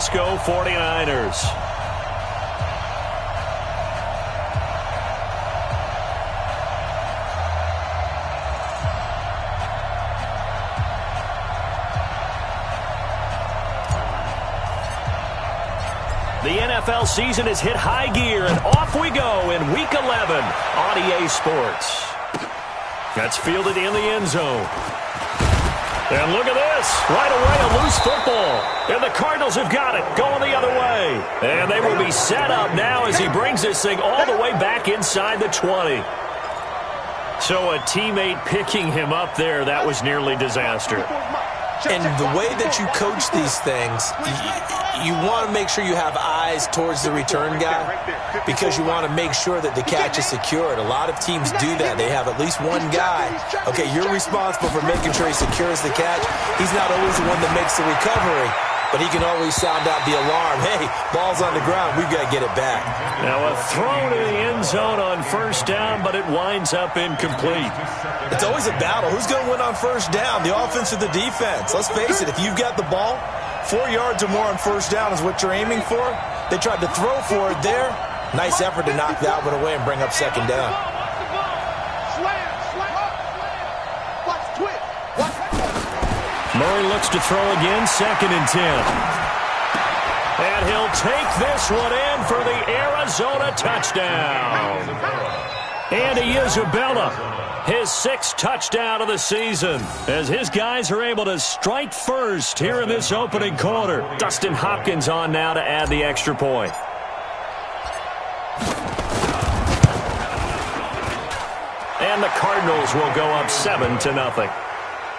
Francisco 49ers. The NFL season has hit high gear, and off we go in Week 11 on EA Sports. That's fielded in the end zone. And look at this. Right away, a loose football. And the Cardinals have got it, going the other way. And they will be set up now as he brings this thing all the way back inside the 20. So a teammate picking him up there, that was nearly disaster. And the way that you coach these things, you want to make sure you have eyes towards the return guy because you want to make sure that the catch is secured. A lot of teams do that. They have at least one guy. Okay, you're responsible for making sure he secures the catch. He's not always the one that makes the recovery, but he can always sound out the alarm. Hey, ball's on the ground. We've got to get it back. Now a throw to the end zone on first down, but it winds up incomplete. It's always a battle. Who's going to win on first down, the offense or the defense? Let's face it, if you've got the ball, 4 yards or more on first down is what you're aiming for. They tried to throw for it there. Nice effort to knock that one away and bring up second down. Murray looks to throw again, 2nd and 10. And he'll take this one in for the Arizona touchdown. Andy Isabella, his 6th touchdown of the season, as his guys are able to strike first here in this opening quarter. Dustin Hopkins on now to add the extra point. And the Cardinals will go up 7-0.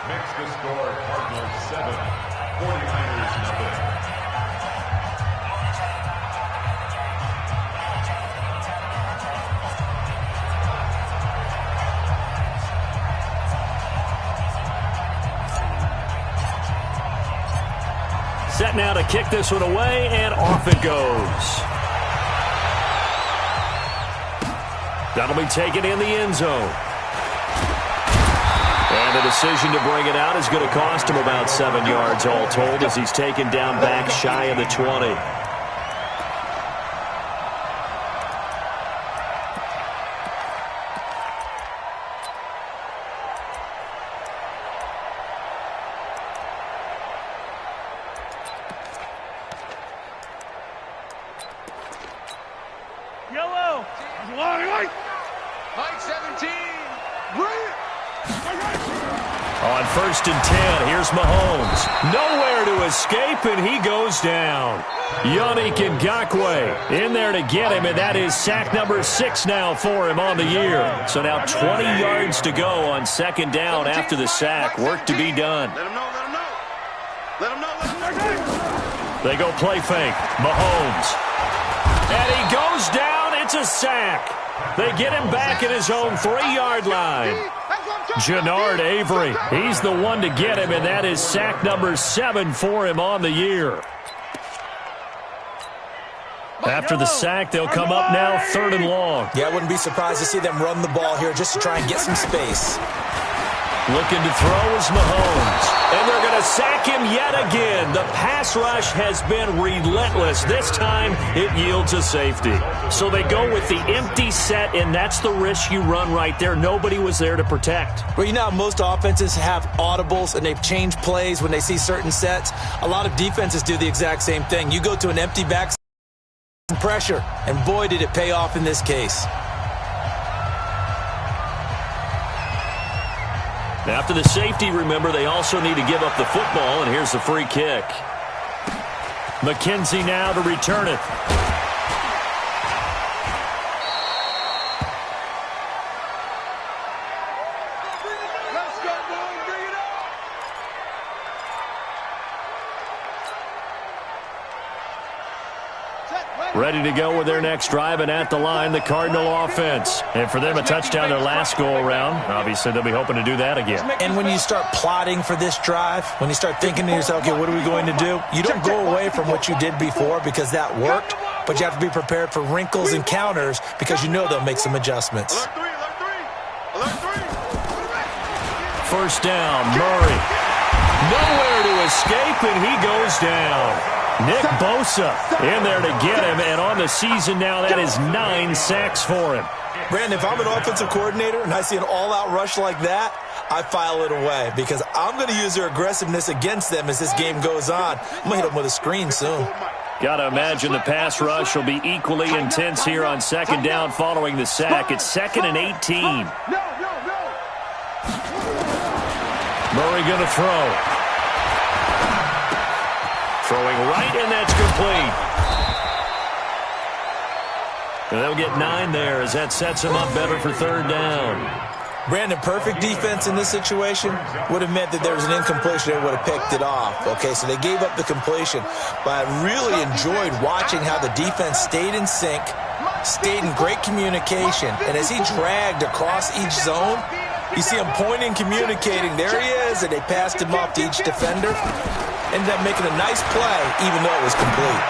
Next to score, Cardinals 7, 49ers 0. Set now to kick this one away, and off it goes. That'll be taken in the end zone. And the decision to bring it out is going to cost him about 7 yards all told as he's taken down back shy of the 20. Yellow. Mike 17. On 1st and 10, here's Mahomes. Nowhere to escape, and he goes down. Yannick Ngakoue in there to get him, and that is sack number 6 now for him on the year. So now 20 yards to go on 2nd down after the sack. Work to be done. Let him know, let him know. Let him know, let him know. They go play fake. Mahomes. And he goes down. It's a sack. They get him back at his own 3-yard line. Jannard Avery, he's the one to get him, and that is sack number 7 for him on the year. After the sack, they'll come up now 3rd and long. Yeah, I wouldn't be surprised to see them run the ball here just to try and get some space. Looking to throw is Mahomes. And they're going to sack him yet again. The pass rush has been relentless. This time, it yields a safety. So they go with the empty set, and that's the risk you run right there. Nobody was there to protect. Well, you know how most offenses have audibles, and they've changed plays when they see certain sets. A lot of defenses do the exact same thing. You go to an empty back pressure, and boy, did it pay off in this case. After the safety, remember, they also need to give up the football, and here's the free kick. McKenzie now to return it. Let's go, boy. Bring it up. Ready to go with their next drive, and at the line, the Cardinal offense. And for them, a touchdown their last go-around. Obviously, they'll be hoping to do that again. And when you start plotting for this drive, when you start thinking to yourself, okay, what are we going to do? You don't go away from what you did before because that worked, but you have to be prepared for wrinkles and counters because you know they'll make some adjustments. Alert three. 1st down, Murray. Nowhere to escape, and he goes down. Nick Bosa in there to get him, and on the season now, that is 9 sacks for him. Brandon, if I'm an offensive coordinator and I see an all-out rush like that, I file it away because I'm going to use their aggressiveness against them as this game goes on. I'm going to hit them with a screen soon. Got to imagine the pass rush will be equally intense here on second down following the sack. It's 2nd and 18. Murray going to throw. Throwing right, and that's complete. And they'll get 9 there as that sets them up better for third down. Brandon, perfect defense in this situation would have meant that there was an incompletion. They would have picked it off. Okay, so they gave up the completion. But I really enjoyed watching how the defense stayed in sync, stayed in great communication. And as he dragged across each zone, you see him pointing, communicating. There he is, and they passed him off to each defender. Ended up making a nice play, even though it was complete.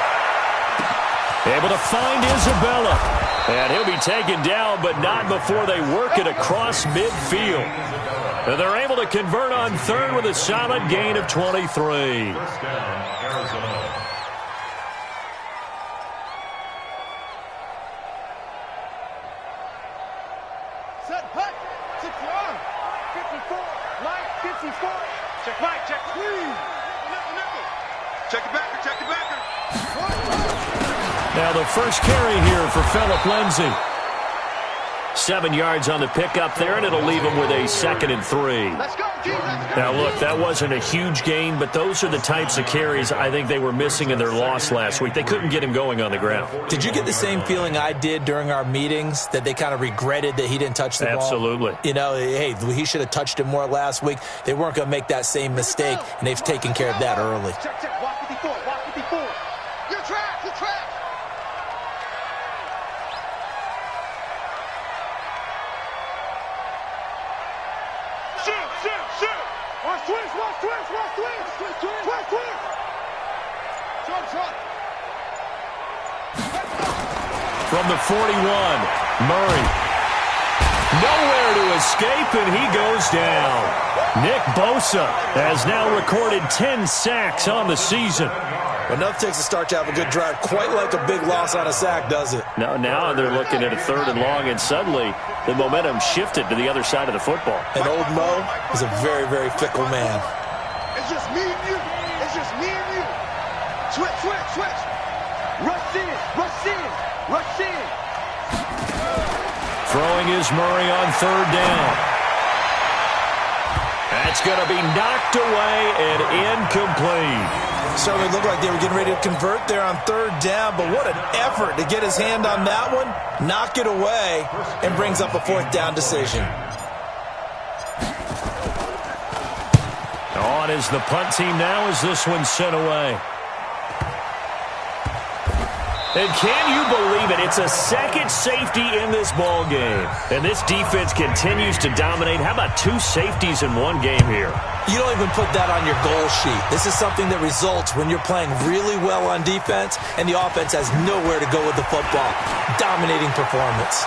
Able to find Isabella. And he'll be taken down, but not before they work it across midfield. And they're able to convert on third with a solid gain of 23. First down, Arizona. Set, hut, 61, 54, line 54. Check Mike, check. Nickel. Check the backer, check the backer. Now the first carry here for Phillip Lindsay. 7 yards on the pickup there, and it'll leave him with a 2nd and 3. Let's go, G, let's go. Now, look, that wasn't a huge gain, but those are the types of carries I think they were missing in their loss last week. They couldn't get him going on the ground. Did you get the same feeling I did during our meetings, that they kind of regretted that he didn't touch the ball? Absolutely. You know, hey, he should have touched it more last week. They weren't going to make that same mistake, and they've taken care of that early. Check, check, walk 54, walk 54. You're trapped, you're trapped. Shoot. Watch twist. Trump. From the 41, Murray. Nowhere to escape, and he goes down. Nick Bosa has now recorded 10 sacks on the season. Enough takes a start to have a good drive. Quite like a big loss on a sack, does it? Now they're looking at a 3rd and long, and suddenly the momentum shifted to the other side of the football. And old Mo is a very, very fickle man. It's just me and you. Switch. Rush in. Throwing is Murray on 3rd down. That's going to be knocked away and incomplete. Certainly looked like they were getting ready to convert there on 3rd down, but what an effort to get his hand on that one, knock it away, and brings up a 4th down decision. On is the punt team now as this one's sent away. And can you believe it? It's a second safety in this ball game. And this defense continues to dominate. How about 2 safeties in one game here? You don't even put that on your goal sheet. This is something that results when you're playing really well on defense and the offense has nowhere to go with the football. Dominating performance.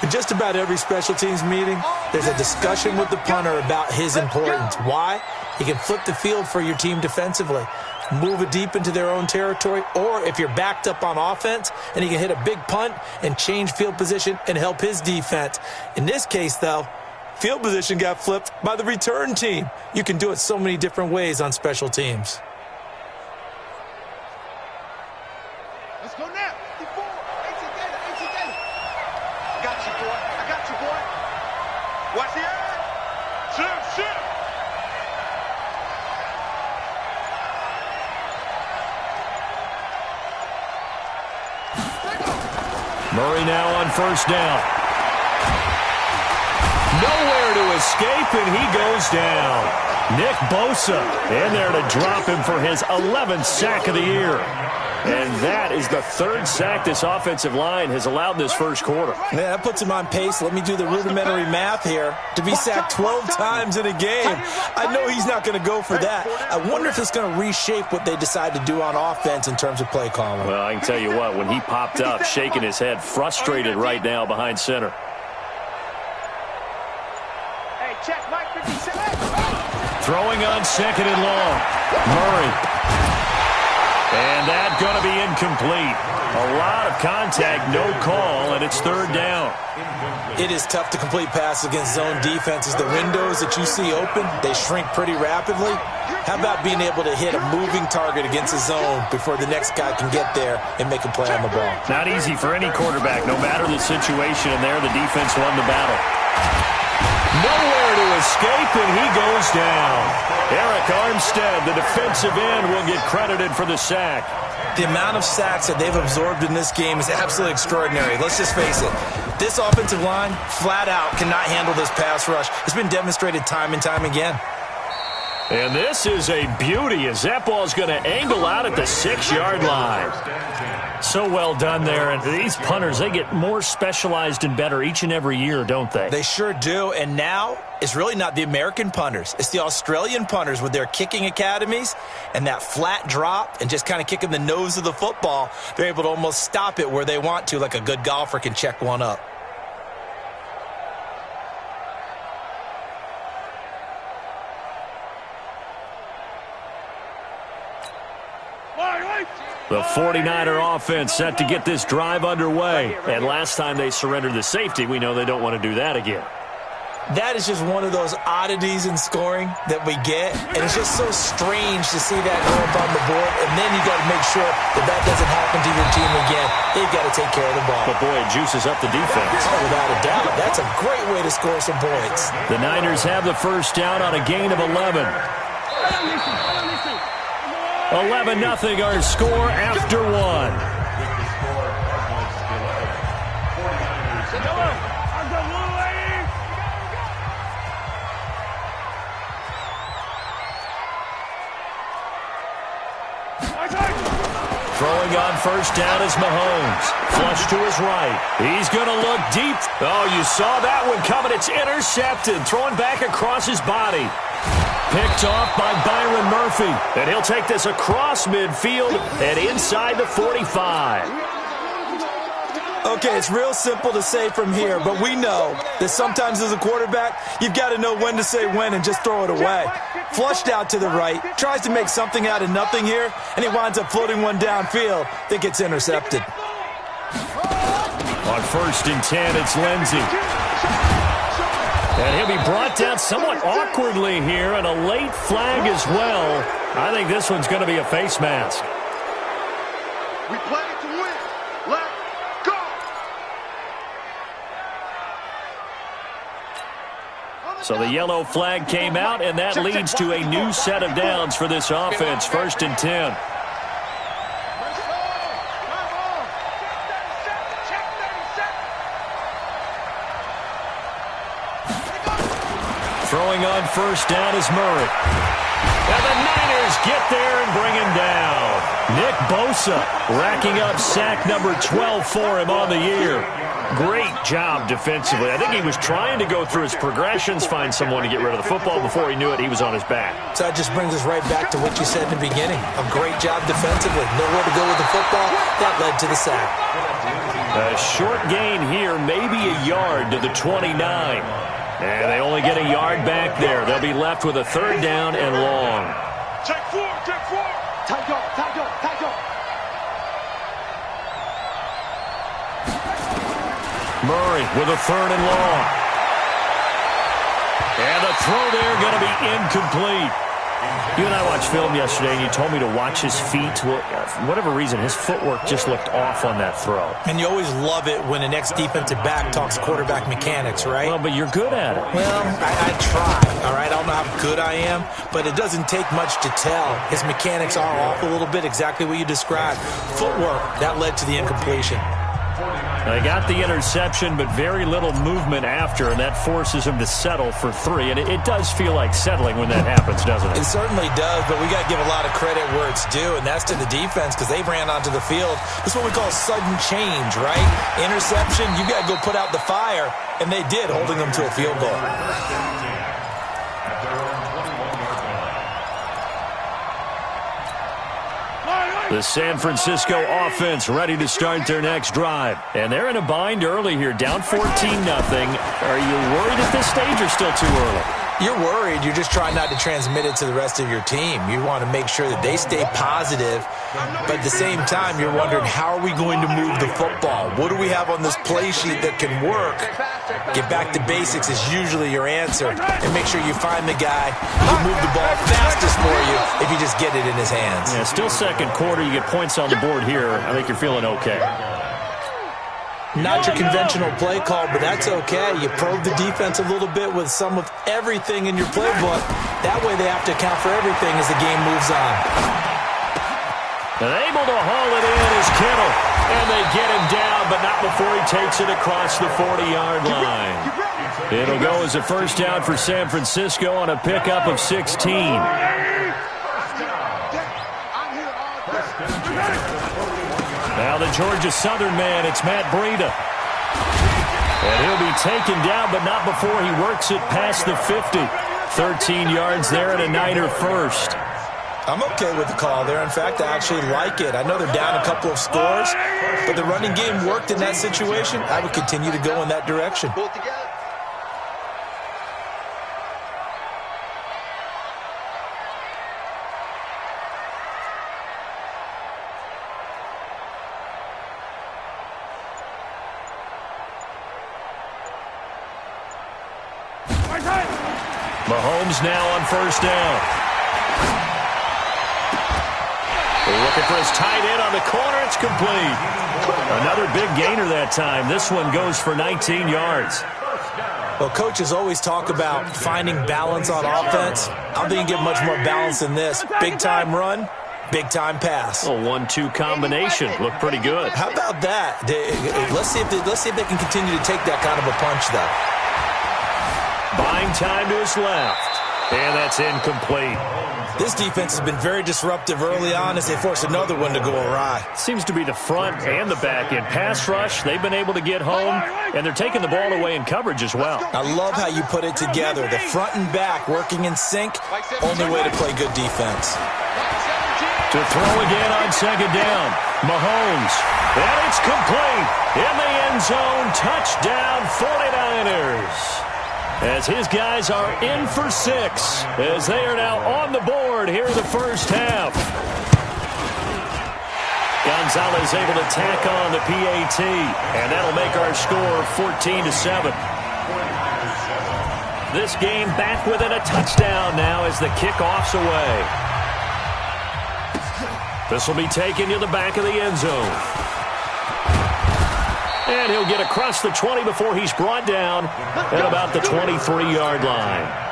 In just about every special teams meeting, there's a discussion with the punter about his importance. Why? He can flip the field for your team defensively, move it deep into their own territory, or if you're backed up on offense, and he can hit a big punt and change field position and help his defense. In this case, though, field position got flipped by the return team. You can do it so many different ways on special teams. Let's go now. 54. 18 data. I got you, boy. Watch the air. Shoot. Murray now on 1st down. Nowhere to escape, and he goes down. Nick Bosa in there to drop him for his 11th sack of the year. And that is the 3rd sack this offensive line has allowed in this first quarter. Yeah, that puts him on pace. Let me do the rudimentary math here. To be sacked 12 times in a game, I know he's not going to go for that. I wonder if it's going to reshape what they decide to do on offense in terms of play calling. Well, I can tell you what, when he popped up, shaking his head, frustrated right now behind center. Hey, check, Mike 57. Throwing on second and long. Murray. And that's going to be incomplete. A lot of contact, no call, and it's third down. It is tough to complete passes against zone defenses. The windows that you see open, they shrink pretty rapidly. How about being able to hit a moving target against a zone before the next guy can get there and make a play on the ball? Not easy for any quarterback, no matter the situation, and there the defense won the battle. Nowhere to escape, and he goes down. Eric Armstead, the defensive end, will get credited for the sack. The amount of sacks that they've absorbed in this game is absolutely extraordinary. Let's just face it. This offensive line, flat out, cannot handle this pass rush. It's been demonstrated time and time again. And this is a beauty as that ball's going to angle out at the 6-yard line. So well done there. And these punters, they get more specialized and better each and every year, don't they? They sure do. And now it's really not the American punters. It's the Australian punters with their kicking academies and that flat drop and just kind of kicking the nose of the football. They're able to almost stop it where they want to, like a good golfer can check one up. The 49er offense set to get this drive underway. And last time they surrendered the safety, we know they don't want to do that again. That is just one of those oddities in scoring that we get. And it's just so strange to see that go up on the board. And then you got to make sure that that doesn't happen to your team again. They've got to take care of the ball. But boy, it juices up the defense. Oh, without a doubt. That's a great way to score some points. The Niners have the first down on a gain of 11. 11-0 our score after one. Throwing on first down is Mahomes. Flush to his right. He's going to look deep. Oh, you saw that one coming. It's intercepted. Throwing back across his body. Picked off by Byron Murphy. And he'll take this across midfield and inside the 45. Okay, it's real simple to say from here, but we know that sometimes as a quarterback, you've got to know when to say when and just throw it away. Flushed out to the right, tries to make something out of nothing here, and he winds up floating one downfield that gets intercepted. On first and 10, it's Lindsey. And he'll be brought down somewhat awkwardly here, and a late flag as well. I think this one's going to be a face mask. We play to win. Let's go. So the yellow flag came out, and that leads to a new set of downs for this offense. First and 10. Throwing on first down is Murray. And the Niners get there and bring him down. Nick Bosa racking up sack number 12 for him on the year. Great job defensively. I think he was trying to go through his progressions, find someone to get rid of the football. Before he knew it, he was on his back. So that just brings us right back to what you said in the beginning. A great job defensively. Nowhere to go with the football. That led to the sack. A short gain here, maybe a yard to the 29. And they only get a yard back there. They'll be left with a third down and long. Check four, check four. Tight up, tight up, tight up. Murray with a third and long. And the throw there going to be incomplete. You and I watched film yesterday, and you told me to watch his feet. Well, for whatever reason, his footwork just looked off on that throw. And you always love it when an ex-defensive back talks quarterback mechanics, right? Well, but you're good at it. Well, I try, all right? I don't know how good I am, but it doesn't take much to tell. His mechanics are off a little bit, exactly what you described. Footwork, that led to the incompletion. They got the interception, but very little movement after, and that forces him to settle for 3. And it does feel like settling when that happens, doesn't it? It certainly does, but we got to give a lot of credit where it's due, and that's to the defense because they ran onto the field. That's what we call sudden change, right? Interception, you got to go put out the fire, and they did, holding them to a field goal. The San Francisco offense ready to start their next drive. And they're in a bind early here, down 14-0. Are you worried at this stage or still too early? You're worried. You're just trying not to transmit it to the rest of your team. You want to make sure that they stay positive, but at the same time, you're wondering, how are we going to move the football? What do we have on this play sheet that can work? Get back to basics is usually your answer, and make sure you find the guy who will move the ball fastest for you if you just get it in his hands. Yeah, still second quarter. You get points on the board here. I think you're feeling okay. Not your conventional play call, but that's okay. You probe the defense a little bit with some of everything in your playbook. That way they have to account for everything as the game moves on. And able to haul it in is Kittle. And they get him down, but not before he takes it across the 40-yard line. It'll go as a first down for San Francisco on a pickup of 16. Now the Georgia Southern man, it's Matt Breida. And he'll be taken down, but not before he works it past the 50. 13 yards there and a Niner first. I'm okay with the call there. In fact, I actually like it. I know they're down a couple of scores, but the running game worked in that situation. I would continue to go in that direction. Mahomes now on first down. Looking for his tight end on the corner. It's complete. Another big gainer that time. This one goes for 19 yards. Well, coaches always talk about finding balance on offense. I don't think you get much more balance than this. Big-time run, big-time pass. A 1-2 combination. Looked pretty good. How about that? Let's see if they can continue to take that kind of a punch, though. Buying time to his left. And that's incomplete. This defense has been very disruptive early on as they force another one to go awry. Seems to be the front and the back end. Pass rush, they've been able to get home, and they're taking the ball away in coverage as well. I love how you put it together. The front and back working in sync, only way to play good defense. To throw again on second down. Mahomes. And it's complete. In the end zone. Touchdown 49ers. As his guys are in for 6. As they are now on the board here in the first half. Gonzalez able to tack on the PAT. And that'll make our score 14-7. This game back within a touchdown now as the kickoff's away. This will be taken to the back of the end zone. And he'll get across the 20 before he's brought down at about the 23-yard line.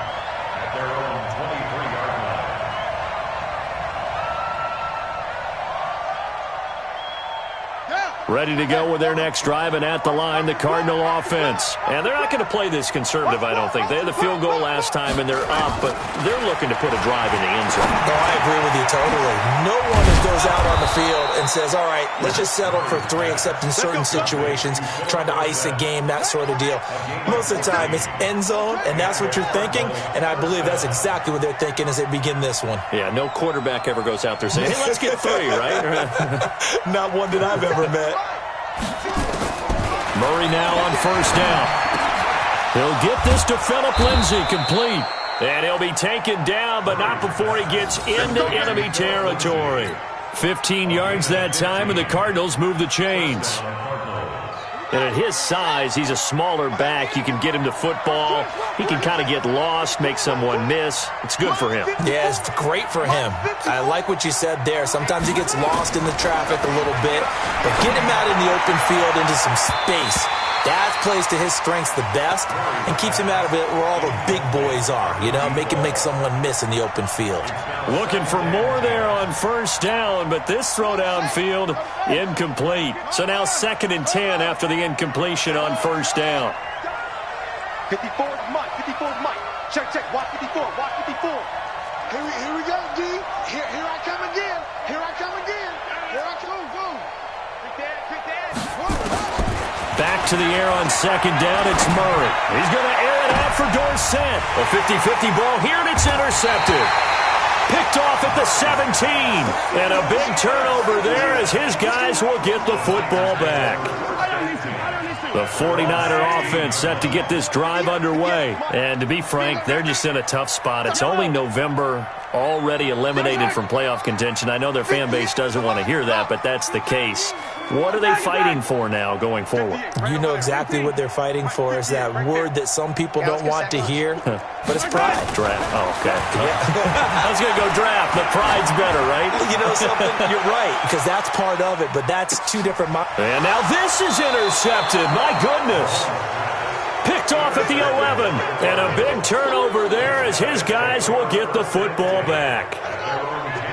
Ready to go with their next drive, and at the line, the Cardinal offense. And they're not going to play this conservative, I don't think. They had the field goal last time, and they're up, but they're looking to put a drive in the end zone. Oh, I agree with you totally. No one that goes out on the field and says, all right, let's just settle for 3, except in certain situations, trying to ice a game, that sort of deal. Most of the time, it's end zone, and that's what you're thinking, and I believe that's exactly what they're thinking as they begin this one. Yeah, no quarterback ever goes out there saying, hey, let's get 3, right? Not one that I've ever met. Murray now on first down. He'll get this to Phillip Lindsay, complete. And he'll be taken down, but not before he gets into enemy territory. 15 yards that time, and the Cardinals move the chains. And at his size, he's a smaller back. You can get him to football. He can kind of get lost, make someone miss. It's good for him. Yeah, it's great for him. I like what you said there. Sometimes he gets lost in the traffic a little bit, but get him out in the open field into some space. That plays to his strengths the best and keeps him out of it where all the big boys are, you know, make someone miss in the open field. Looking for more there on first down, but this throw downfield, incomplete. So now 2nd and 10 after the incompletion on first down. 54 is Mike. 54 is Mike. Check. Watch 54. Watch 54. Here we go, D. Here I come again. Here I come again. Here I come. Boom. Pick that. Back to the air on second down. It's Murray. He's going to air it out for Dorsett. A 50-50 ball here, and it's intercepted. Picked off at the 17. And a big turnover there as his guys will get the football back. The 49er offense set to get this drive underway. And to be frank, they're just in a tough spot. It's only November, already eliminated from playoff contention. I know their fan base doesn't want to hear that, but that's the case. What are they fighting for now going forward? You know exactly what they're fighting for. Is that word that some people don't want to hear, but it's pride. Draft. Oh, okay. I was going to go draft, but pride's better, right? You know something? You're right, because that's part of it, but that's two different. And now this is intercepted. My goodness. Picked off at the 11. And a big turnover there as his guys will get the football back.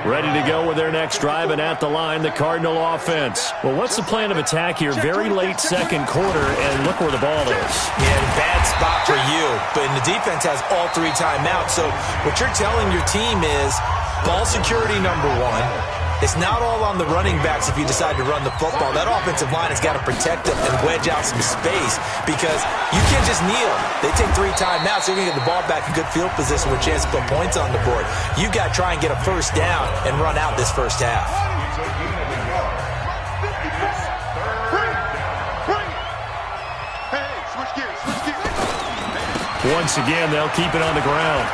Ready to go with their next drive, and at the line, the Cardinal offense. Well, what's the plan of attack here? Very late second quarter, and look where the ball is. Yeah, bad spot for you. But the defense has all 3 timeouts. So what you're telling your team is ball security number 1. It's not all on the running backs if you decide to run the football. That offensive line has got to protect them and wedge out some space because you can't just kneel. They take 3 timeouts. They're going to get the ball back in good field position with a chance to put points on the board. You got to try and get a first down and run out this first half. Once again, they'll keep it on the ground.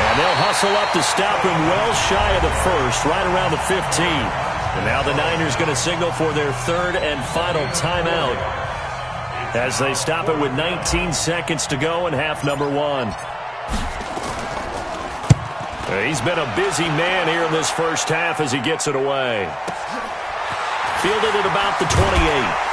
And they'll hustle up to stop him well shy of the first, right around the 15. And now the Niners going to signal for their 3rd and final timeout as they stop it with 19 seconds to go in half number 1. He's been a busy man here in this first half as he gets it away. Fielded at about the 28.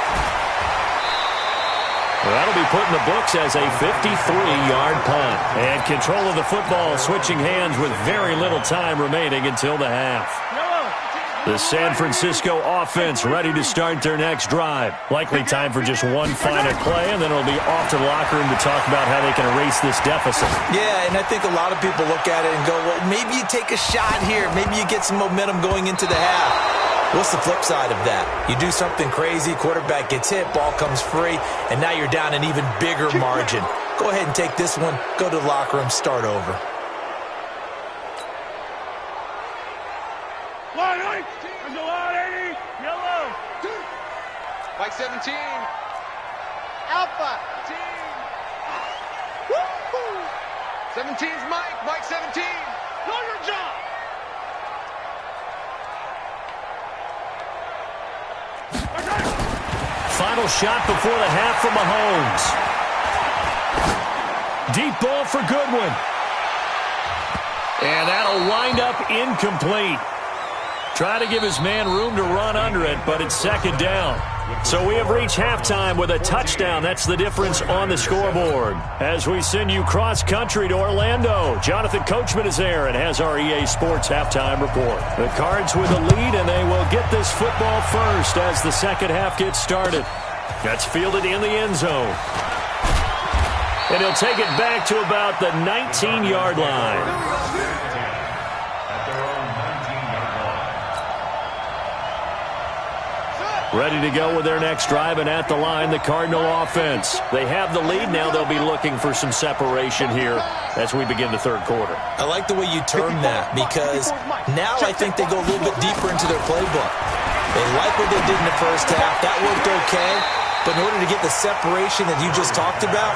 Well, that'll be put in the books as a 53-yard punt. And control of the football switching hands with very little time remaining until the half. The San Francisco offense ready to start their next drive. Likely time for just one final play, and then it'll be off to the locker room to talk about how they can erase this deficit. Yeah, and I think a lot of people look at it and go, well, maybe you take a shot here. Maybe you get some momentum going into the half. What's the flip side of that? You do something crazy, quarterback gets hit, ball comes free, and now you're down an even bigger margin. Go ahead and take this one, go to the locker room, start over. Mike 17. Alpha team. 17's Mike. Mike 17. Do your job. Final shot before the half from Mahomes. Deep ball for Goodwin. And that'll wind up incomplete. Try to give his man room to run under it, but it's 2nd down. So we have reached halftime with a touchdown. That's the difference on the scoreboard. As we send you cross-country to Orlando, Jonathan Coachman is there and has our EA Sports halftime report. The Cards with a lead, and they will get this football first as the second half gets started. That's fielded in the end zone. And he'll take it back to about the 19-yard line. Ready to go with their next drive, and at the line, the Cardinal offense. They have the lead. Now they'll be looking for some separation here as we begin the 3rd quarter. I like the way you term that because now I think they go a little bit deeper into their playbook. They like what they did in the first half. That worked okay, but in order to get the separation that you just talked about,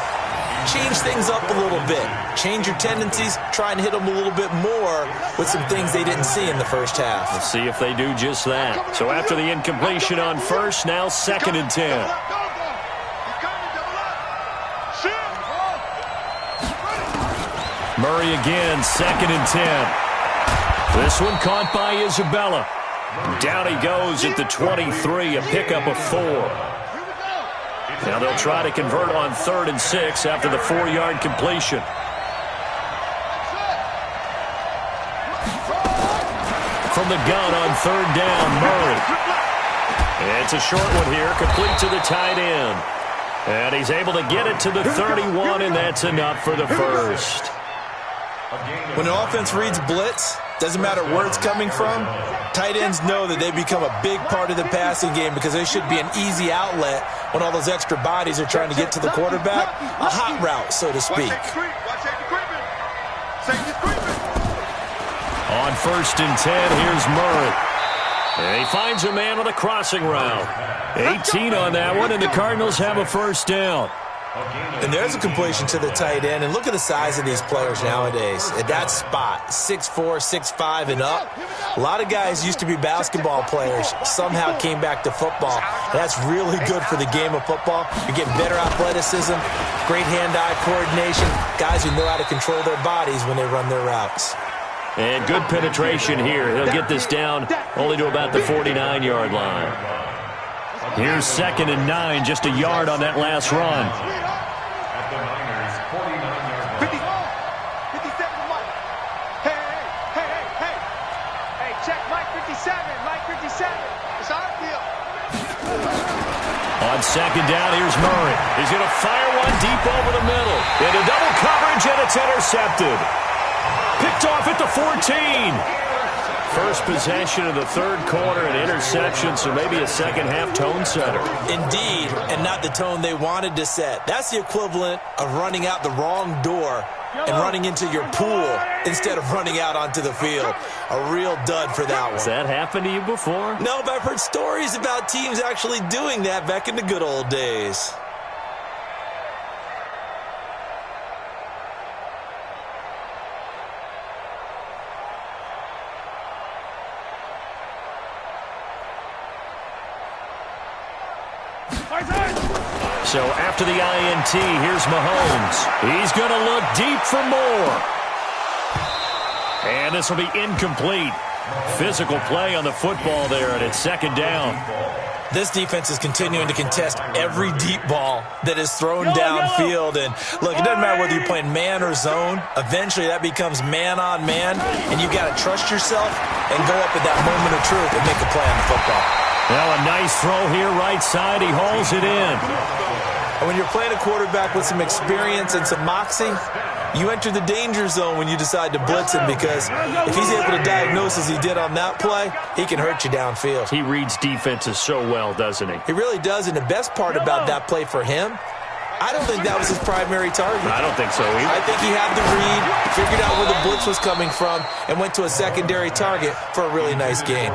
change things up a little bit. Change your tendencies. Try and hit them a little bit more with some things they didn't see in the first half. We'll see if they do just that. So after the incompletion on first, now 2nd and 10. Murray again, 2nd and 10. This one caught by Isabella. Down he goes at the 23, a pickup of 4. Now they'll try to convert on 3rd and 6 after the 4-yard completion. From the gun on 3rd down, Murray. It's a short one here, complete to the tight end. And he's able to get it to the 31, and that's enough for the first. When an offense reads blitz, doesn't matter where it's coming from, tight ends know that they become a big part of the passing game because they should be an easy outlet when all those extra bodies are trying to get to the quarterback. A hot route, so to speak. On 1st and 10, here's Murray. And he finds a man on the crossing route. 18 on that one, and the Cardinals have a first down. And there's a completion to the tight end. And look at the size of these players nowadays. At that spot, 6'4", 6'5", and up. A lot of guys used to be basketball players, somehow came back to football. And that's really good for the game of football. You're getting better athleticism, great hand-eye coordination, guys who know how to control their bodies when they run their routes. And good penetration here. He'll get this down only to about the 49-yard line. Here's 2nd and 9, just a yard on that last run. At the Niners' 49-yard line. 57, Mike. Hey. Hey, check Mike 57. Mike 57. It's our deal. On 2nd down, here's Murray. He's going to fire one deep over the middle. Into double coverage, and it's intercepted. Picked off at the 14. First possession of the third quarter, an interception, so maybe a second-half tone setter. Indeed, and not the tone they wanted to set. That's the equivalent of running out the wrong door and running into your pool instead of running out onto the field. A real dud for that one. Has that happened to you before? No, but I've heard stories about teams actually doing that back in the good old days. So after the INT, here's Mahomes. He's going to look deep for more. And this will be incomplete. Physical play on the football there, and it's 2nd down. This defense is continuing to contest every deep ball that is thrown downfield. And look, it doesn't matter whether you're playing man or zone. Eventually, that becomes man on man, and you've got to trust yourself and go up at that moment of truth and make a play on the football. Now a nice throw here, right side. He hauls it in. And when you're playing a quarterback with some experience and some moxie, you enter the danger zone when you decide to blitz him, because if he's able to diagnose as he did on that play, he can hurt you downfield. He reads defenses so well, doesn't he? He really does, and the best part about that play for him, I don't think that was his primary target. I don't think so either. I think he had the read, figured out where the blitz was coming from, and went to a secondary target for a really nice gain.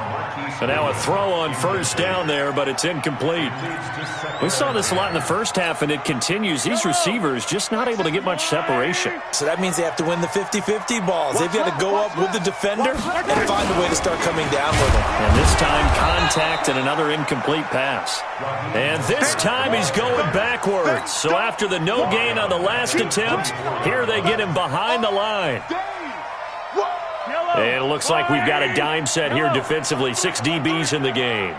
So now a throw on first down there, but it's incomplete. We saw this a lot in the first half, and it continues. These receivers just not able to get much separation. So that means they have to win the 50-50 balls. They've got to go up with the defender and find a way to start coming down with him. And this time, contact and another incomplete pass. And this time, he's going backwards. So after the no gain on the last attempt, here they get him behind the line. And it looks like we've got a dime set here defensively. 6 DBs in the game.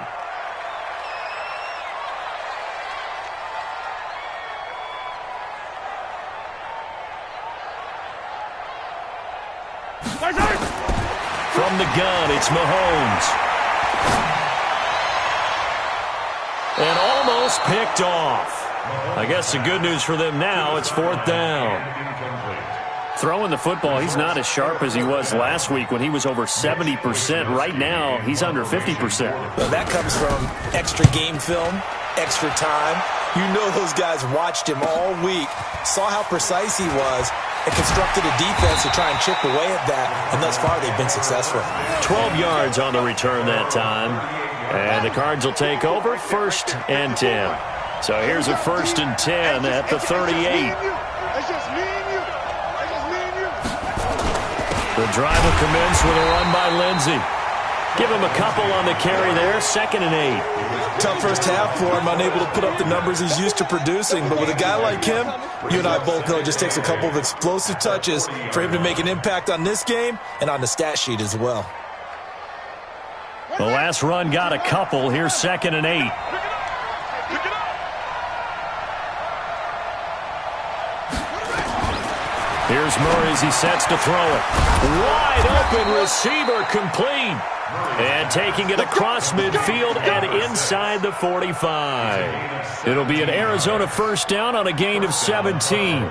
From the gun, it's Mahomes. And almost picked off. I guess the good news for them now, it's 4th down. Throwing the football, he's not as sharp as he was last week when he was over 70%. Right now, he's under 50%. Well, that comes from extra game film, extra time. You know those guys watched him all week, saw how precise he was, and constructed a defense to try and chip away at that, and thus far they've been successful. 12 yards on the return that time. And the Cards will take over 1st and 10. So here's a 1st and 10 at the 38. The drive will commence with a run by Lindsey. Give him a couple on the carry there, 2nd and 8. Tough first half for him, unable to put up the numbers he's used to producing. But with a guy like him, you and I both know it just takes a couple of explosive touches for him to make an impact on this game and on the stat sheet as well. The last run got a couple. Here's 2nd and 8. Here's Murray as he sets to throw it. Wide open receiver, complete. And taking it across midfield and inside the 45. It'll be an Arizona 1st down on a gain of 17.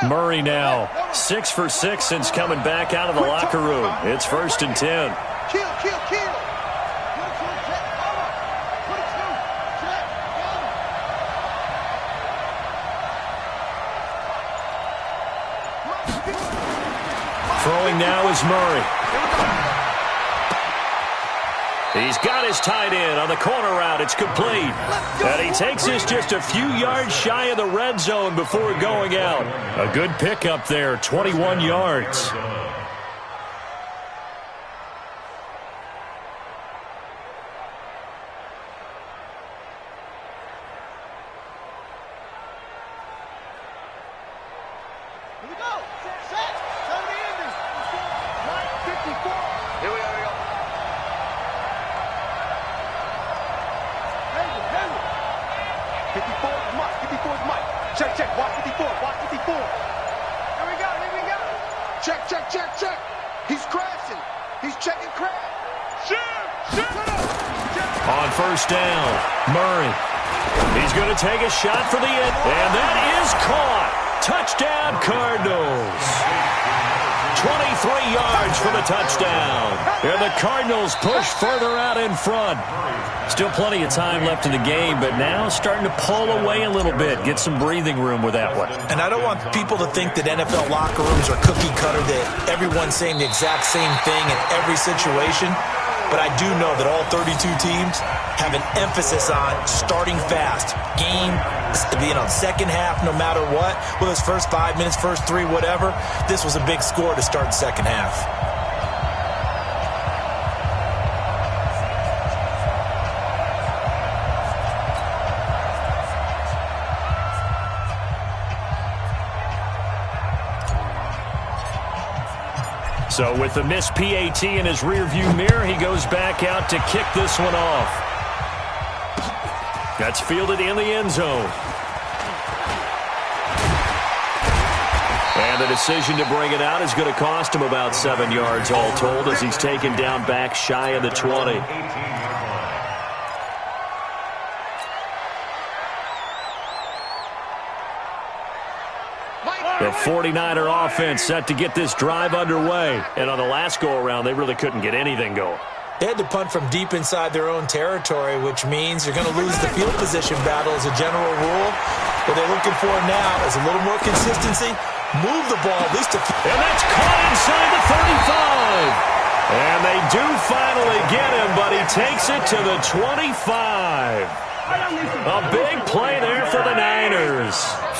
Murray now 6 for 6 since coming back out of the locker room. It's 1st and 10. Kill. Throwing now is Murray. He's got his tight end on the corner route. It's complete. And he takes this just a few yards shy of the red zone before going out. A good pickup there, 21 yards. On first down, Murray. He's going to take a shot for the end, and that is caught. Touchdown, Cardinals. 23 yards for the touchdown. And the Cardinals push further out in front. Still plenty of time left in the game, but now starting to pull away a little bit. Get some breathing room with that one. And I don't want people to think that NFL locker rooms are cookie cutter, that everyone's saying the exact same thing in every situation. But I do know that all 32 teams have an emphasis on starting fast. Game, second half, no matter what. Whether it's first 5 minutes, first 3, whatever. This was a big score to start the second half. So with the missed PAT in his rearview mirror, he goes back out to kick this one off. That's fielded in the end zone. And the decision to bring it out is going to cost him about 7 yards all told as he's taken down back shy of the 20. The 49er offense set to get this drive underway. And on the last go-around, they really couldn't get anything going. They had to punt from deep inside their own territory, which means you're going to lose the field position battle as a general rule. What they're looking for now is a little more consistency. Move the ball at least a few. And that's caught inside the 35. And they do finally get him, but he takes it to the 25. A big play there for the Niners.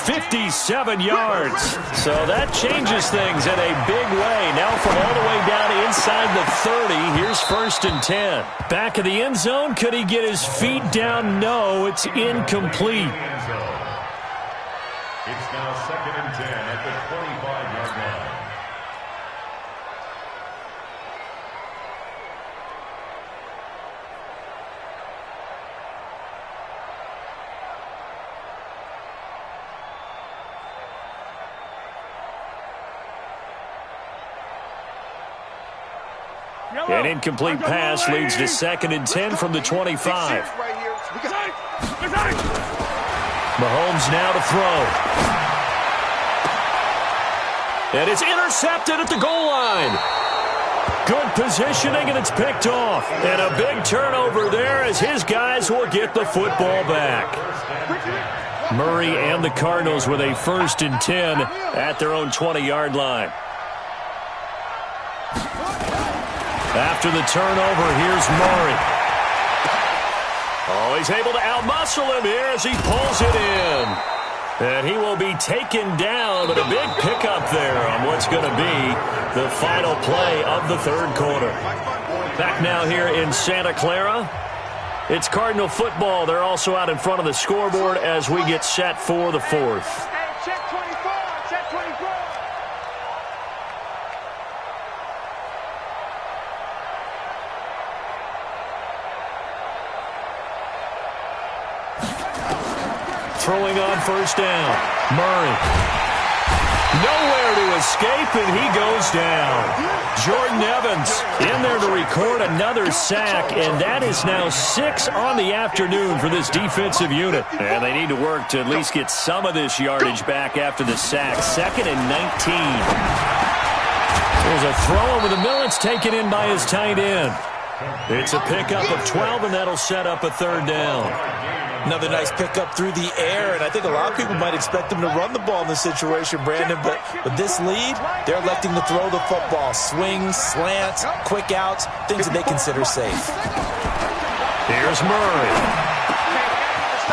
57 yards. So that changes things in a big way. Now from all the way down inside the 30, here's 1st and 10. Back of the end zone. Could he get his feet down? No, it's incomplete. It's now 2nd and 10 at the 25-yard line. An incomplete pass leads to 2nd and 10 from the 25. Mahomes now to throw. And it's intercepted at the goal line. Good positioning, and it's picked off. And a big turnover there as his guys will get the football back. Murray and the Cardinals with a 1st and 10 at their own 20-yard line. After the turnover, here's Murray. Oh, he's able to outmuscle him here as he pulls it in. And he will be taken down, but a big pickup there on what's going to be the final play of the 3rd quarter. Back now here in Santa Clara. It's Cardinal football. They're also out in front of the scoreboard as we get set for the 4th. Throwing on 1st down. Murray. Nowhere to escape, and he goes down. Jordan Evans in there to record another sack, and that is now 6 on the afternoon for this defensive unit. And they need to work to at least get some of this yardage back after the sack. 2nd and 19. There's a throw over the middle. It's taken in by his tight end. It's a pickup of 12, and that'll set up a 3rd down. Another nice pickup through the air, and I think a lot of people might expect him to run the ball in this situation, Brandon, but with this lead, they're electing to throw the football. Swings, slants, quick outs, things that they consider safe. Here's Murray.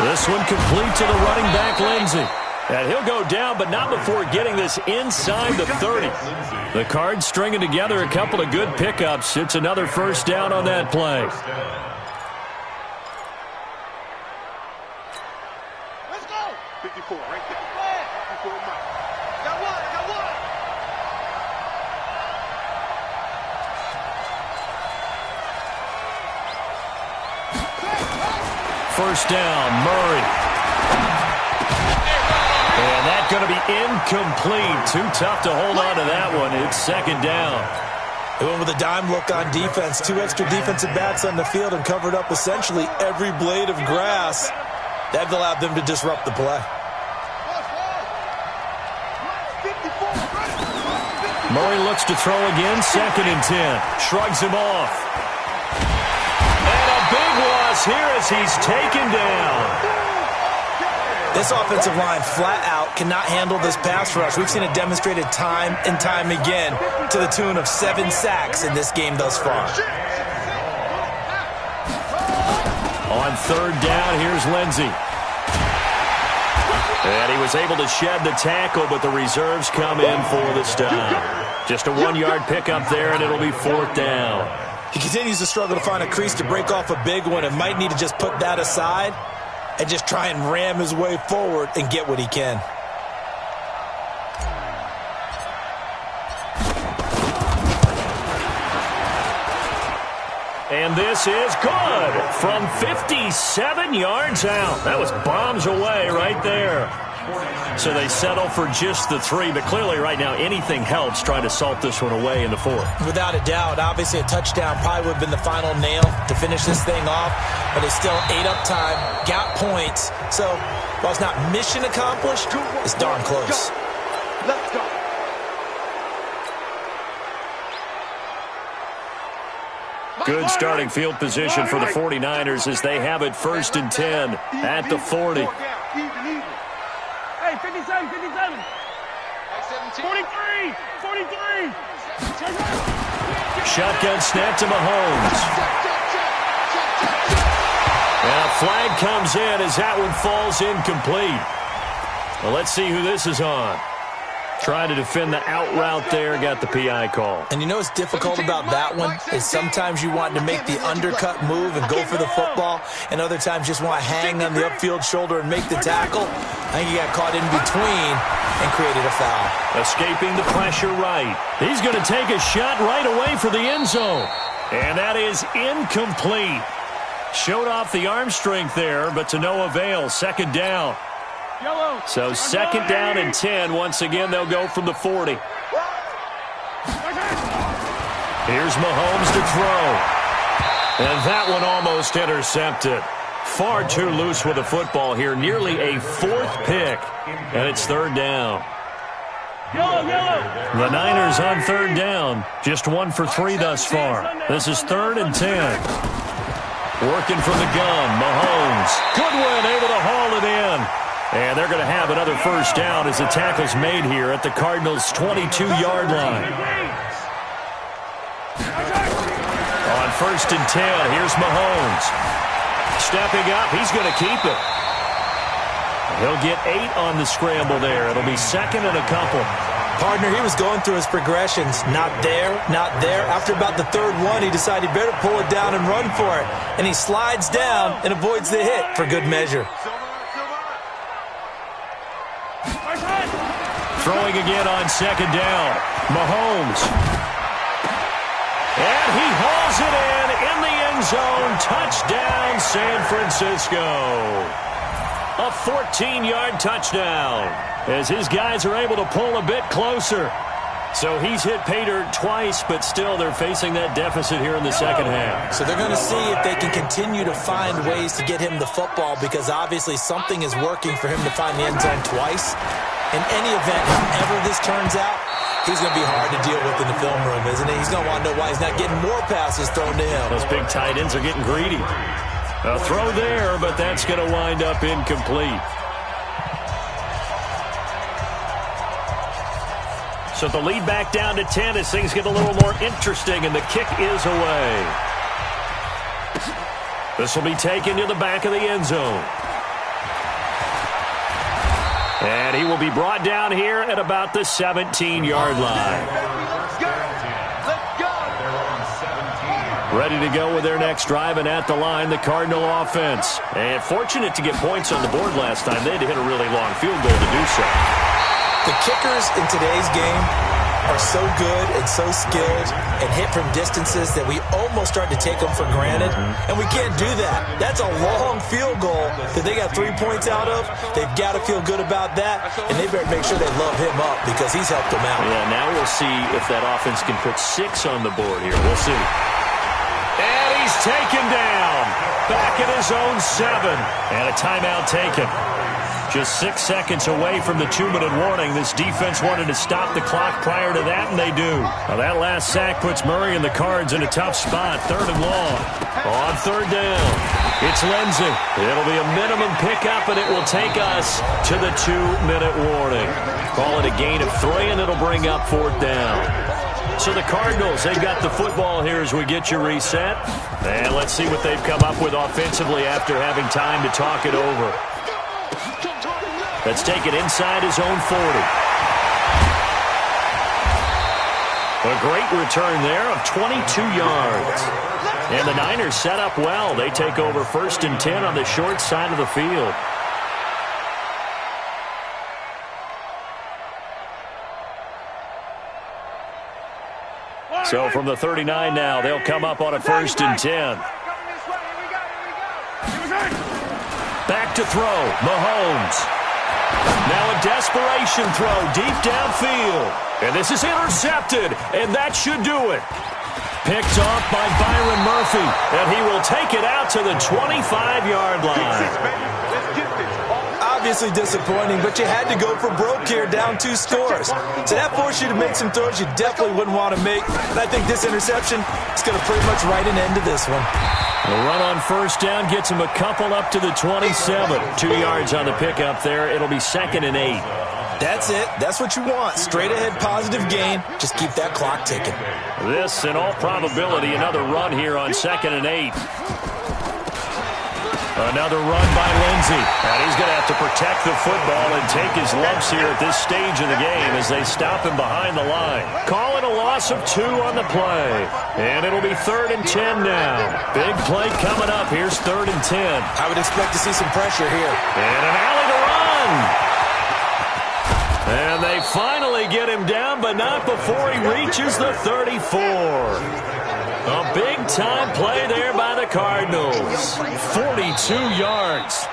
This one complete to the running back, Lindsey. And he'll go down, but not before getting this inside the 30. The Cards stringing together a couple of good pickups. It's another first down on that play. Let's go. 54 right there. 54 Mike. Got one. First down, Murray. And that's going to be incomplete. Too tough to hold on to that one. It's second down. They went with a dime look on defense. 2 extra defensive backs on the field and covered up essentially every blade of grass. That allowed them to disrupt the play. Murray looks to throw again. 2nd and 10. Shrugs him off. And a big loss here as he's taken down. This offensive line flat out cannot handle this pass rush. We've seen it demonstrated time and time again to the tune of 7 sacks in this game thus far. On 3rd down, here's Lindsey. And he was able to shed the tackle, but the reserves come in for the stop. Just a 1-yard pickup there, and it'll be 4th down. He continues to struggle to find a crease to break off a big one and might need to just put that aside and just try and ram his way forward and get what he can. And this is good from 57 yards out. That was bombs away right there. So they settle for just the 3, but clearly right now anything helps trying to salt this one away in the 4th. Without a doubt, obviously a touchdown probably would have been the final nail to finish this thing off, but it's still ate up time, got points. So while it's not mission accomplished, it's darn close. Let's go. Good starting field position for the 49ers as they have it 1st and 10 at the 40. Hey, 57, 57. 43, 43. Shotgun snap to Mahomes. And a flag comes in as that one falls incomplete. Well, let's see who this is on. Trying to defend the out route there, got the PI call. And you know what's difficult about that one is sometimes you want to make the undercut move and go for the football, and other times just want to hang on the upfield shoulder and make the tackle. I think he got caught in between and created a foul. Escaping the pressure right. He's going to take a shot right away for the end zone. And that is incomplete. Showed off the arm strength there, but to no avail. 2nd down. So 2nd down and 10. Once again, they'll go from the 40. Here's Mahomes to throw. And that one almost intercepted. Far too loose with the football here. Nearly a 4th pick. And it's 3rd down. The Niners on 3rd down. Just 1 for 3 thus far. This is 3rd and 10. Working from the gun. Mahomes. Goodwin able to haul it in. And they're going to have another 1st down as the tackle's made here at the Cardinals' 22-yard line. On 1st and 10, here's Mahomes. Stepping up, he's going to keep it. He'll get 8 on the scramble there. It'll be 2nd and a couple. Partner, he was going through his progressions. Not there, not there. After about the 3rd one, he decided he better pull it down and run for it. And he slides down and avoids the hit for good measure. Throwing again on 2nd down. Mahomes. And he hauls it in the end zone. Touchdown, San Francisco. A 14-yard touchdown as his guys are able to pull a bit closer. So he's hit pay dirt twice, but still they're facing that deficit here in the 2nd half. So they're going to see if they can continue to find ways to get him the football, because obviously something is working for him to find the end zone twice. In any event, however this turns out, he's going to be hard to deal with in the film room, isn't he? He's going to want to know why he's not getting more passes thrown to him. Those big tight ends are getting greedy. A throw there, but that's going to wind up incomplete. So the lead back down to 10 as things get a little more interesting, and the kick is away. This will be taken to the back of the end zone. And he will be brought down here at about the 17-yard line. Ready to go with their next drive, and at the line, the Cardinal offense. And fortunate to get points on the board last time. They had to hit a really long field goal to do so. The kickers in today's game are so good and so skilled and hit from distances that we almost start to take them for granted, and we can't do that. That's a long field goal that they got 3 points out of. They've got to feel good about that, and they better make sure they love him up because he's helped them out. Yeah, now we'll see if that offense can put 6 on the board here. We'll see. And he's taken down. Back at his own 7. And a timeout taken. Just 6 seconds away from the 2-minute warning. This defense wanted to stop the clock prior to that, and they do. Now that last sack puts Murray and the Cards in a tough spot. 3rd and long. On 3rd down, it's Lindsey. It'll be a minimum pickup, and it will take us to the 2-minute warning. Call it a gain of 3, and it'll bring up 4th down. So the Cardinals, they've got the football here as we get you reset. And let's see what they've come up with offensively after having time to talk it over. Let's take it inside his own 40. A great return there of 22 yards. And the Niners set up well. They take over 1st and 10 on the short side of the field. So from the 39 now, they'll come up on a 1st and 10. Back to throw, Mahomes. Now a desperation throw deep downfield. And this is intercepted, and that should do it. Picked off by Byron Murphy, and he will take it out to the 25-yard line. Obviously disappointing, but you had to go for broke here, down 2 scores. So that forced you to make some throws you definitely wouldn't want to make. And I think this interception is going to pretty much write an end to this one. The run on 1st down gets him a couple up to the 27. 2 yards on the pickup there. It'll be 2nd and 8. That's it. That's what you want. Straight ahead positive gain. Just keep that clock ticking. This, in all probability, another run here on 2nd and 8. Another run by Lindsey. And he's going to have to protect the football and take his lumps here at this stage of the game as they stop him behind the line. Call it a loss of 2 on the play. And it'll be 3rd and 10 now. Big play coming up. Here's 3rd and 10. I would expect to see some pressure here. And an alley to run. And they finally get him down, but not before he reaches the 34. A big-time play there by the Cardinals. 42 yards.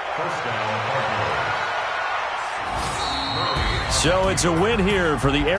So it's a win here for the